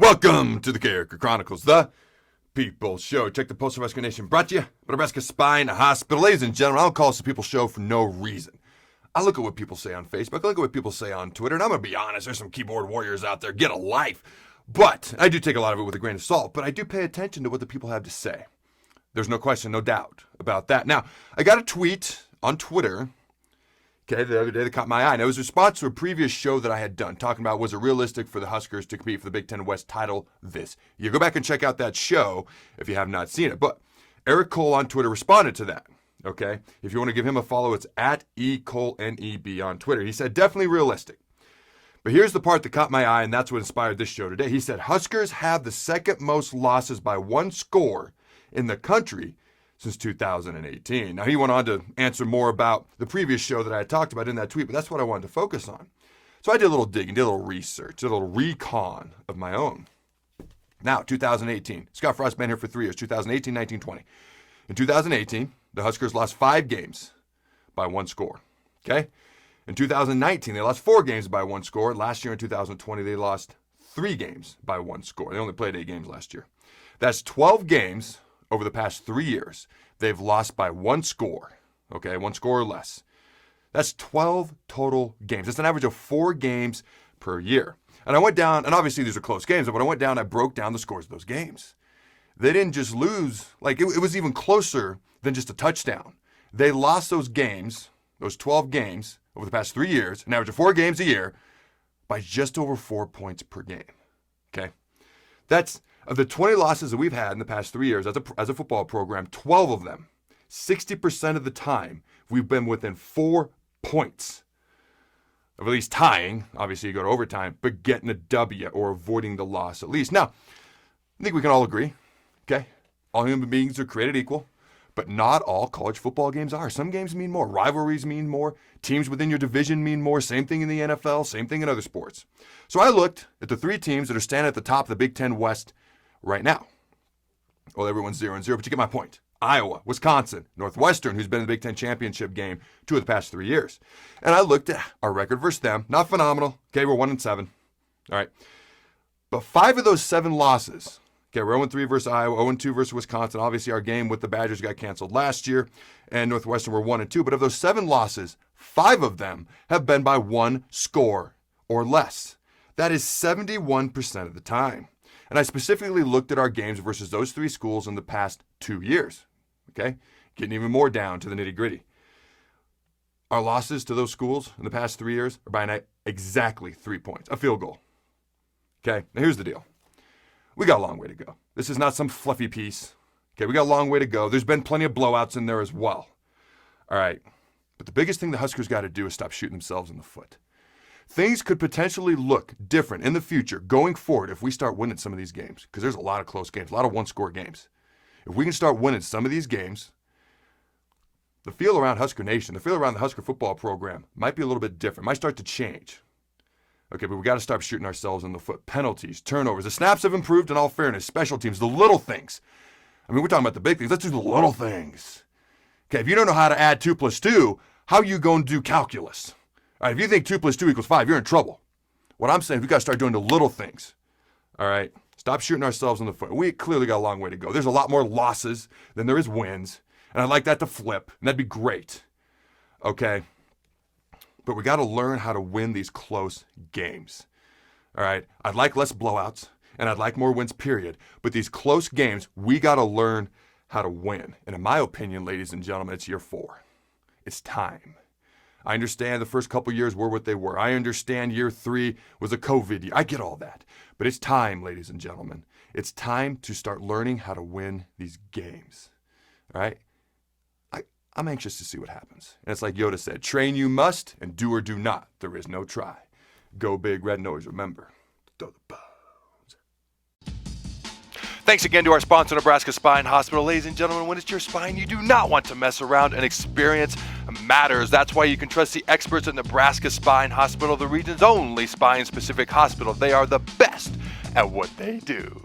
Welcome to the Carriker Chronicles, the People Show. Check the Postal Rescue Nation brought to you by Nebraska Spine Hospital. Ladies and gentlemen, I don't call this the People Show for no reason. I look at what people say on Facebook, I look at what people say on Twitter, and I'm going to be honest, there's some keyboard warriors out there, get a life. But I do take a lot of it with a grain of salt, but I do pay attention to what the people have to say. There's no question, no doubt about that. Now, I got a tweet on Twitter, the other day that caught my eye, and it was a response to a previous show that I had done, talking about was it realistic for the Huskers to compete for the Big Ten West title this year. Go back and check out that show if you have not seen it. But Eric Cole on Twitter responded to that, okay? If you want to give him a follow, it's at @EColeNEB on Twitter. He said, definitely realistic. But here's the part that caught my eye, and that's what inspired this show today. He said, Huskers have the second most losses by one score in the country since 2018. Now, he went on to answer more about the previous show that I had talked about in that tweet, but that's what I wanted to focus on. So I did a little digging, did a little research, did a little recon of my own. Now, 2018. Scott Frost's been here for 3 years, 2018, 19, 20. In 2018, the Huskers lost 5 games by one score, okay? In 2019, they lost 4 games by one score. Last year in 2020, they lost 3 games by one score. They only played 8 games last year. That's 12 games over the past 3 years. They've lost by one score, okay? One score or less. That's 12 total games. That's an average of 4 games per year. And I went down, and obviously these are close games, but I went down, I broke down the scores of those games. They didn't just lose, like it was even closer than just a touchdown. They lost those games, those 12 games, over the past 3 years, an average of 4 games a year, by just over 4 points per game, okay? That's, of the 20 losses that we've had in the past 3 years as a football program, 12 of them, 60% of the time, we've been within 4 points of at least tying, obviously you go to overtime, but getting a W or avoiding the loss at least. Now, I think we can all agree, okay? All human beings are created equal. But not all college football games are. Some games mean more. Rivalries mean more. Teams within your division mean more. Same thing in the NFL. Same thing in other sports. So I looked at the 3 teams that are standing at the top of the Big Ten West right now. Well, everyone's 0-0, but you get my point. Iowa, Wisconsin, Northwestern, who's been in the Big Ten championship game 2 of the past 3 years. And I looked at our record versus them. Not phenomenal. Okay, we're 1-7. All right. But 5 of those 7 losses, okay, we're 0-3 versus Iowa, 0-2 versus Wisconsin. Obviously, our game with the Badgers got canceled last year, and Northwestern were 1-2. But of those 7 losses, 5 of them have been by 1 score or less. That is 71% of the time. And I specifically looked at our games versus those 3 schools in the past 2 years, okay? Getting even more down to the nitty-gritty. Our losses to those schools in the past 3 years are by exactly 3 points, a field goal. Okay, now here's the deal. We got a long way to go. This is not some fluffy piece. Okay, we got a long way to go. There's been plenty of blowouts in there as well. All right, but the biggest thing the Huskers got to do is stop shooting themselves in the foot. Things could potentially look different in the future going forward if we start winning some of these games, because there's a lot of close games, a lot of one-score games. If we can start winning some of these games, the feel around Husker Nation, the feel around the Husker football program might be a little bit different, might start to change. Okay, but we got to stop shooting ourselves in the foot. Penalties, turnovers. The snaps have improved in all fairness. Special teams, the little things. I mean, we're talking about the big things. Let's do the little things. Okay, if you don't know how to add 2 + 2, how are you going to do calculus? All right, if you think 2 + 2 = 5, you're in trouble. What I'm saying is we got to start doing the little things. All right, stop shooting ourselves in the foot. We clearly got a long way to go. There's a lot more losses than there is wins, and I'd like that to flip, and that'd be great. Okay. But we got to learn how to win these close games. All right? I'd like less blowouts, and I'd like more wins, period. But these close games, we got to learn how to win. And in my opinion, ladies and gentlemen, it's year 4. It's time. I understand the first couple years were what they were. I understand year 3 was a COVID year. I get all that. But it's time, ladies and gentlemen. It's time to start learning how to win these games. All right? I'm anxious to see what happens. And it's like Yoda said, train you must, and do or do not. There is no try. Go big, red nose. Remember, throw the bones. Thanks again to our sponsor, Nebraska Spine Hospital. Ladies and gentlemen, when it's your spine, you do not want to mess around, and experience matters. That's why you can trust the experts at Nebraska Spine Hospital, the region's only spine-specific hospital. They are the best at what they do.